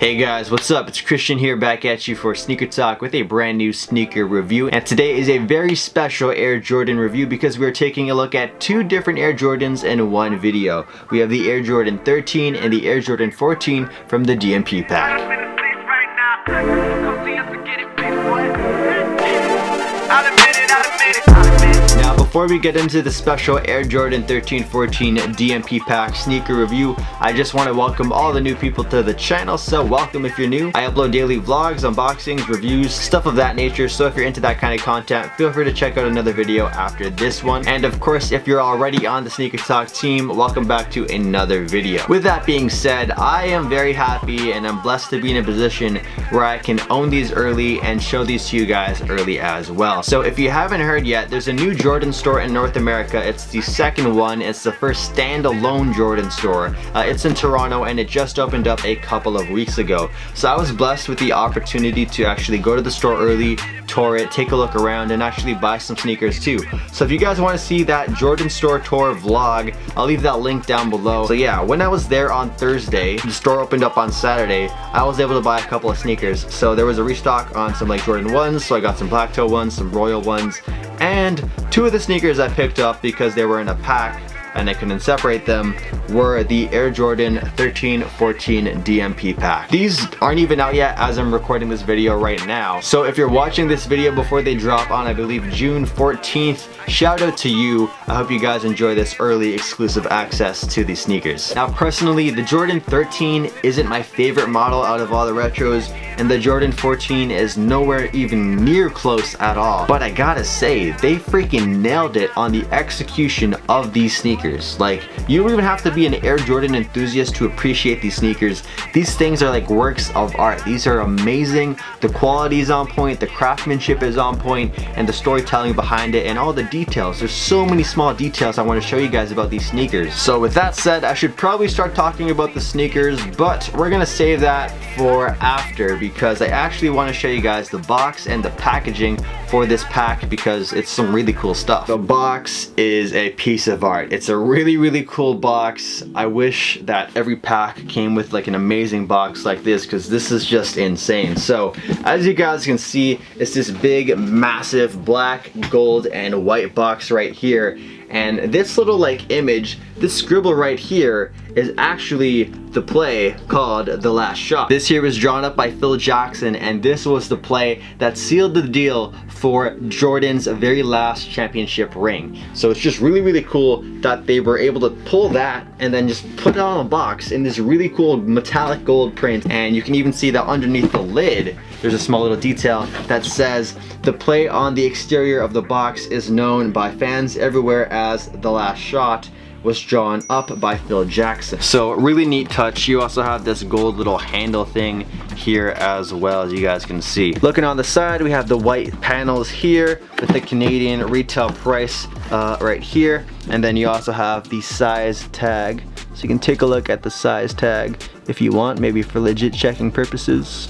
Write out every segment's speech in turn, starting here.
Hey guys, what's up? It's Christian here, back at you for Sneaker Talk with a brand new sneaker review. And today is a very special Air Jordan review because we're taking a look at two different Air Jordans in one video. We have the Air Jordan 13 and the Air Jordan 14 from the DMP pack. Now before we get into the special Air Jordan 13-14 DMP pack sneaker review, I just want to welcome all the new people to the channel. So welcome if you're new. I upload daily vlogs, unboxings, reviews, stuff of that nature. So if you're into that kind of content, feel free to check out another video after this one. And of course, if you're already on the Sneaker Talk team, welcome back to another video. With that being said, I am very happy and I'm blessed to be in a position where I can own these early and show these to you guys early as well. So if you haven't heard yet, there's a new Jordan store in North America. It's the second one. It's the first standalone Jordan store. It's in Toronto and it just opened up a couple of weeks ago. So I was blessed with the opportunity to actually go to the store early, tour it, take a look around, and actually buy some sneakers too. So if you guys want to see that Jordan store tour vlog, I'll leave that link down below. So yeah, when I was there on Thursday, the store opened up on Saturday, I was able to buy a couple of sneakers. So there was a restock on some like Jordan 1s, so I got some black toe ones, some royal ones, and two of the sneakers I picked up because they were in a pack and I couldn't separate them were the Air Jordan 13-14 DMP pack. These aren't even out yet as I'm recording this video right now. So if you're watching this video before they drop on, I believe, June 14th, shout out to you. I hope you guys enjoy this early exclusive access to these sneakers. Now personally, the Jordan 13 isn't my favorite model out of all the retros, and the Jordan 14 is nowhere even near close at all. But I gotta say, they freaking nailed it on the execution of these sneakers. Like, you don't even have to be an Air Jordan enthusiast to appreciate these sneakers. These things are like works of art. These are amazing. The quality is on point, the craftsmanship is on point, and the storytelling behind it and all the details. There's so many small details I want to show you guys about these sneakers. So with that said, I should probably start talking about the sneakers, but we're gonna save that for after because I actually want to show you guys the box and the packaging for this pack because it's some really cool stuff. The box is a piece of art. It's a really cool box. I wish that every pack came with like an amazing box like this because this is just insane. So as you guys can see, it's this big massive black, gold, and white box right here. And this little like image, this scribble right here is actually the play called The Last Shot. This here was drawn up by Phil Jackson, and this was the play that sealed the deal for Jordan's very last championship ring. So it's just really cool that they were able to pull that and then just put it on a box in this really cool metallic gold print. And you can even see that underneath the lid, there's a small little detail that says the play on the exterior of the box is known by fans everywhere as The Last Shot, was drawn up by Phil Jackson. So really neat touch. You also have this gold little handle thing here as well, as you guys can see. Looking on the side, we have the white panels here with the Canadian retail price right here. And then you also have the size tag. So you can take a look at the size tag if you want, maybe for legit checking purposes.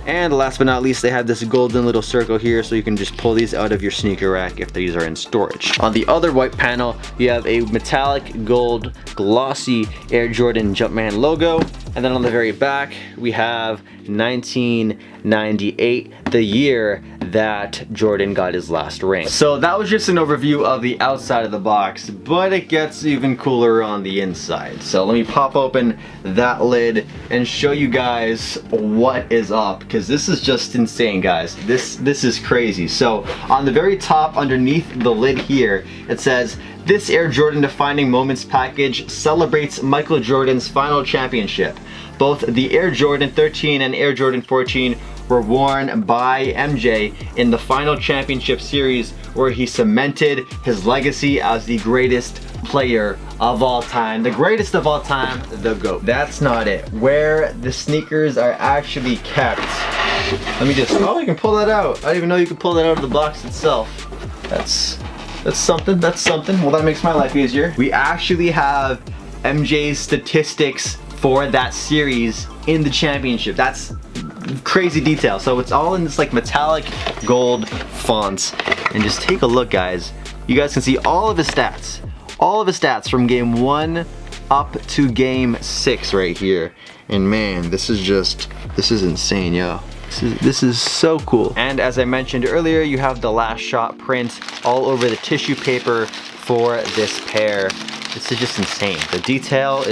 And last but not least, they have this golden little circle here so you can just pull these out of your sneaker rack if these are in storage. On the other white panel, you have a metallic gold glossy Air Jordan Jumpman logo. And then on the very back, we have 1998, the year that Jordan got his last ring. So that was just an overview of the outside of the box, but it gets even cooler on the inside. So let me pop open that lid and show you guys what is up, because this is just insane, guys. This is crazy. So on the very top underneath the lid here, it says, "This Air Jordan Defining Moments package celebrates Michael Jordan's final championship. Both the Air Jordan 13 and Air Jordan 14 were worn by MJ in the final championship series where he cemented his legacy as the greatest player of all time." The greatest of all time, the GOAT. That's not it. Where the sneakers are actually kept. Let me just, oh, you can pull that out. I didn't even know you could pull that out of the box itself. That's something, that's something. Well, that makes my life easier. We actually have MJ's statistics for that series in the championship. That's crazy detail. So it's all in this like metallic gold fonts. And just take a look, guys. You guys can see all of his stats. All of his stats from game 1 up to game 6 right here. And man, this is This is insane, yo. This is so cool. And as I mentioned earlier, you have the last shot print all over the tissue paper for this pair. This is just insane. The detail,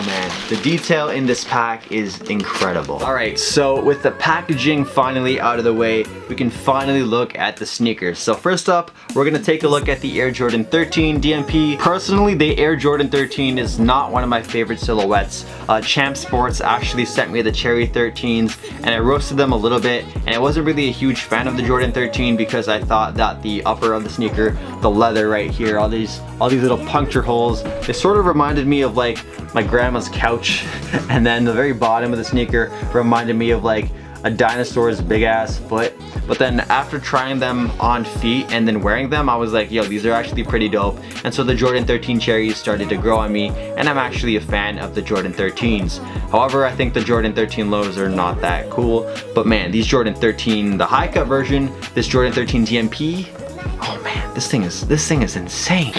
man. The detail in this pack is incredible. All right, so with the packaging finally out of the way, we can finally look at the sneakers. So first up, we're gonna take a look at the Air Jordan 13 DMP. Personally, the Air Jordan 13 is not one of my favorite silhouettes. Champ Sports actually sent me the Cherry 13s, and I roasted them a little bit, and I wasn't really a huge fan of the Jordan 13 because I thought that the upper of the sneaker, the leather right here, all these little puncture holes, they sort of reminded me of like my grandma's couch, and then the very bottom of the sneaker reminded me of like a dinosaur's big ass foot. But then after trying them on feet and then wearing them, I was like, yo, these are actually pretty dope. And so the Jordan 13 cherries started to grow on me, and I'm actually a fan of the Jordan 13s. However, I think the Jordan 13 lows are not that cool. But man, these Jordan 13, the high cut version, this Jordan 13 DMP, oh man, this thing is insane.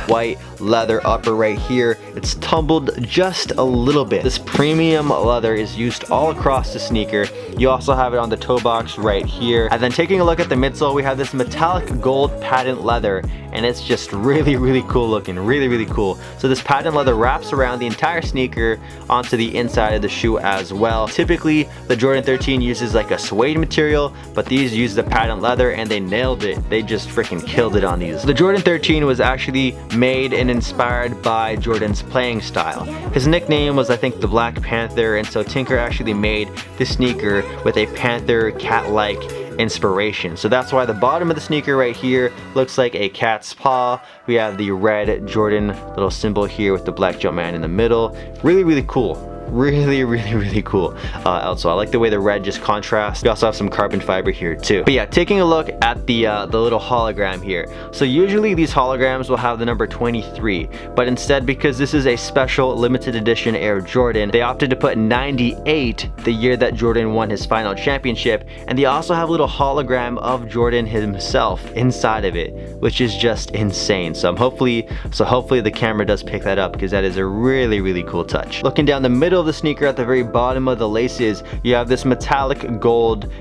White leather upper right here. It's tumbled just a little bit. This premium leather is used all across the sneaker. You also have it on the toe box right here. And then taking a look at the midsole, we have this metallic gold patent leather, and it's just really cool looking, really cool. So this patent leather wraps around the entire sneaker onto the inside of the shoe as well. Typically, the Jordan 13 uses like a suede material, but these use the patent leather, and they nailed it. They just freaking killed it on these. The Jordan 13 was actually made and inspired by Jordan's playing style. His nickname was, I think, the Black Panther, and so Tinker actually made this sneaker with a panther cat-like inspiration. So that's why the bottom of the sneaker right here looks like a cat's paw. We have the red Jordan little symbol here with the black Jumpman in the middle. Really cool. Really cool. Also, I like the way the red just contrasts. We also have some carbon fiber here too. But yeah, taking a look at the little hologram here. So usually these holograms will have the number 23, but instead, because this is a special limited edition Air Jordan, they opted to put 98, the year that Jordan won his final championship, and they also have a little hologram of Jordan himself inside of it, which is just insane. So hopefully the camera does pick that up, because that is a really cool touch. Looking down the middle of the sneaker, at the very bottom of the laces, you have this metallic gold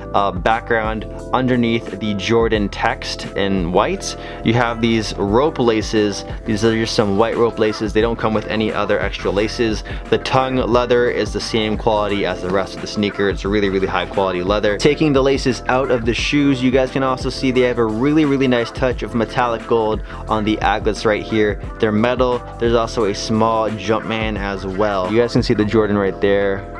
background underneath the Jordan text in white. You have these rope laces. These are just some white rope laces. They don't come with any other extra laces. The tongue leather is the same quality as the rest of the sneaker. It's a really high quality leather. Taking the laces out of the shoes, you guys can also see they have a really nice touch of metallic gold on the aglets right here. They're metal. There's also a small Jumpman as well. You guys can see the Jordan right there.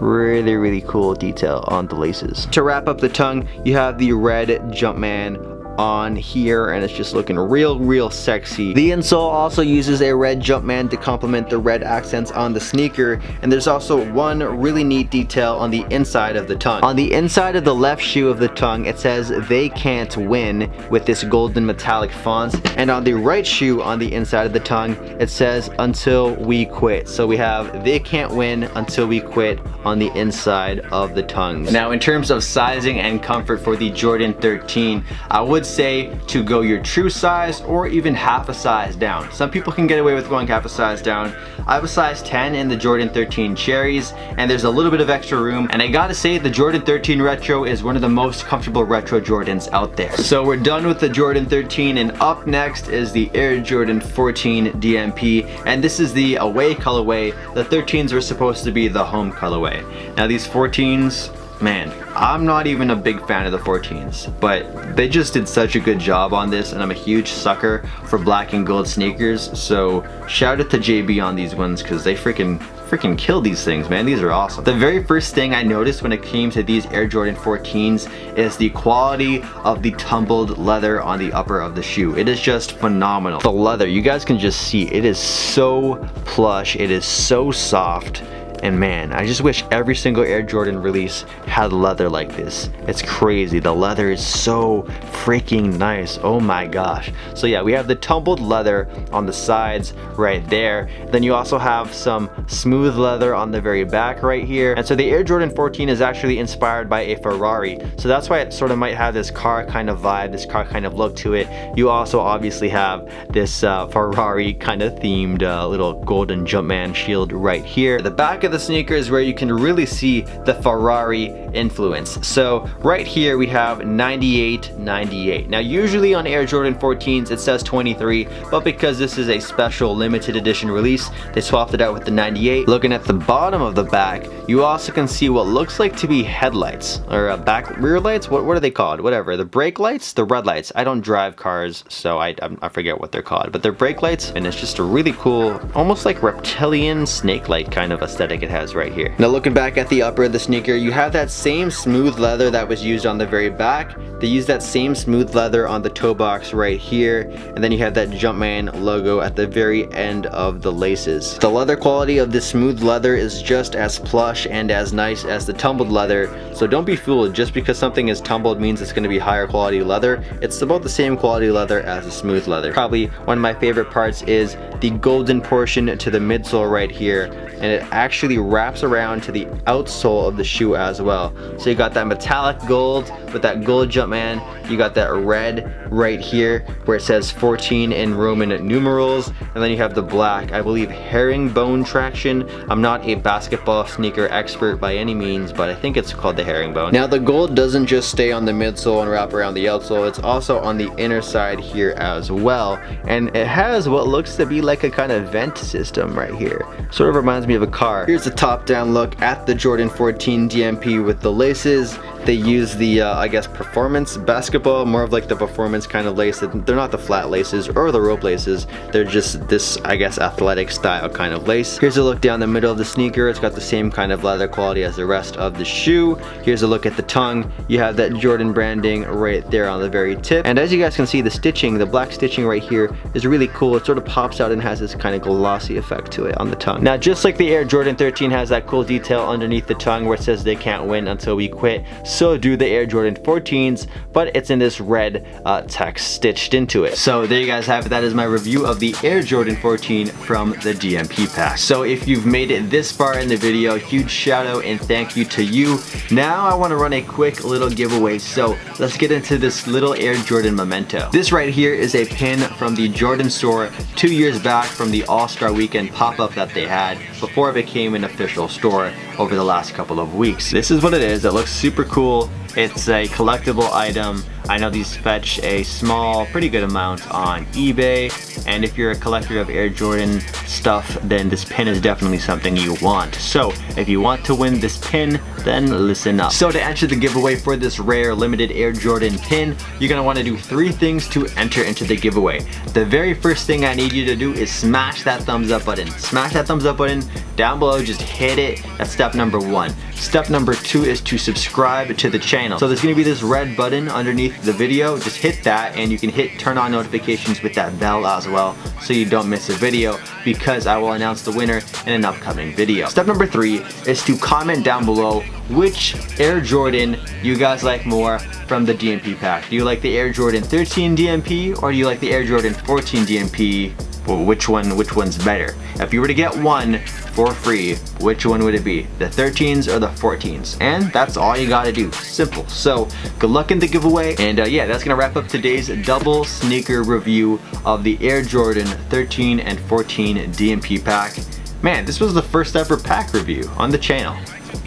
Really cool detail on the laces. To wrap up the tongue, you have the red Jumpman on here, and it's just looking real sexy. The insole also uses a red Jumpman to complement the red accents on the sneaker, and there's also one really neat detail on the inside of the tongue. On the inside of the left shoe of the tongue, it says "They can't win" with this golden metallic font, and on the right shoe on the inside of the tongue, it says "Until we quit." So we have "They can't win until we quit" on the inside of the tongues. Now, in terms of sizing and comfort for the Jordan 13, I would say to go your true size or even half a size down. Some people can get away with going half a size down. I have a size 10 in the Jordan 13 cherries, and there's a little bit of extra room, and I gotta say the Jordan 13 retro is one of the most comfortable retro Jordans out there. So we're done with the Jordan 13, and up next is the Air Jordan 14 DMP, and this is the away colorway. The 13s were supposed to be the home colorway. Now these 14s, man, I'm not even a big fan of the 14s, but they just did such a good job on this, and I'm a huge sucker for black and gold sneakers, so shout out to JB on these ones, because they freaking kill these things, man. These are awesome. The very first thing I noticed when it came to these Air Jordan 14s is the quality of the tumbled leather on the upper of the shoe. It is just phenomenal. The leather, you guys can just see, it is so plush, it is so soft. And man, I just wish every single Air Jordan release had leather like this. It's crazy. The leather is so freaking nice. Oh my gosh. So yeah, we have the tumbled leather on the sides right there. Then you also have some smooth leather on the very back right here. And so the Air Jordan 14 is actually inspired by a Ferrari. So that's why it sort of might have this car kind of vibe, this car kind of look to it. You also obviously have this Ferrari kind of themed little golden Jumpman shield right here. The back of of the sneaker is where you can really see the Ferrari influence. So right here we have 98, 98. Now usually on Air Jordan 14s it says 23, but because this is a special limited edition release, they swapped it out with the 98. Looking at the bottom of the back, you also can see what looks like to be headlights or back rear lights. What are they called? Whatever. The brake lights, the red lights. I don't drive cars, so I forget what they're called, but they're brake lights, and it's just a really cool, almost like reptilian snake light kind of aesthetic it has right here. Now looking back at the upper of the sneaker, you have that same smooth leather that was used on the very back. They use that same smooth leather on the toe box right here, and then you have that Jumpman logo at the very end of the laces. The leather quality of this smooth leather is just as plush and as nice as the tumbled leather, so don't be fooled. Just because something is tumbled means it's going to be higher quality leather. It's about the same quality leather as the smooth leather. Probably one of my favorite parts is the golden portion to the midsole right here, and it actually wraps around to the outsole of the shoe as well. So you got that metallic gold with that gold Jumpman. You got that red right here where it says 14 in Roman numerals, and then you have the black, I believe, herringbone traction. I'm not a basketball sneaker expert by any means, but I think it's called the herringbone. Now the gold doesn't just stay on the midsole and wrap around the outsole, it's also on the inner side here as well, and it has what looks to be like a kind of vent system right here. Sort of reminds me of a car. Here's a top-down look at the Jordan 14 DMP with the laces. They use the, I guess, performance basketball, more of like the performance kind of lace. They're not the flat laces or the rope laces. They're just this, I guess, athletic style kind of lace. Here's a look down the middle of the sneaker. It's got the same kind of leather quality as the rest of the shoe. Here's a look at the tongue. You have that Jordan branding right there on the very tip. And as you guys can see, the stitching, the black stitching right here is really cool. It sort of pops out and has this kind of glossy effect to it on the tongue. Now, just like the Air Jordan 13 has that cool detail underneath the tongue where it says they can't win until we quit, so do the Air Jordan 14s, but it's in this red text stitched into it. So there you guys have it. That is my review of the Air Jordan 14 from the DMP pack. So if you've made it this far in the video, huge shout out and thank you to you. Now I want to run a quick little giveaway, so let's get into this little Air Jordan Memento. This right here is a pin from the Jordan store 2 years back from the All-Star Weekend pop-up that they had before it became an official store over the last couple of weeks. This is what it is. It looks super cool. It's a collectible item. I know these fetch a small, pretty good amount on eBay, and if you're a collector of Air Jordan stuff, then this pin is definitely something you want. So if you want to win this pin, then listen up. So to enter the giveaway for this rare limited Air Jordan pin, you're gonna want to do 3 things to enter into the giveaway. The very first thing I need you to do is smash that thumbs up button. Smash that thumbs up button down below, just hit it. That's step number 1. Step number 2 is to subscribe to the channel. So there's gonna be this red button underneath the video. Just hit that, and you can hit turn on notifications with that bell as well, so you don't miss a video, because I will announce the winner in an upcoming video. Step number 3 is to comment down below which Air Jordan you guys like more from the DMP pack. Do you like the Air Jordan 13 DMP, or do you like the Air Jordan 14 DMP? Well, which one's better? If you were to get one for free, which one would it be? The 13s or the 14s? And that's all you gotta do. Simple. So good luck in the giveaway, and yeah, that's gonna wrap up today's double sneaker review of the Air Jordan 13 and 14 DMP pack. Man, this was the first ever pack review on the channel.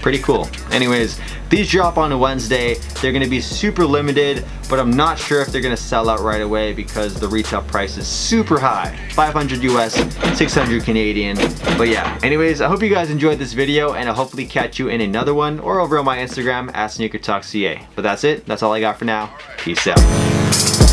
Pretty cool. Anyways, these drop on a Wednesday. They're gonna be super limited, but I'm not sure if they're gonna sell out right away because the retail price is super high. 500 US, 600 Canadian. But yeah, anyways, I hope you guys enjoyed this video, and I'll hopefully catch you in another one or over on my Instagram at SneakerTalkCA. But that's it. That's all I got for now. Peace out.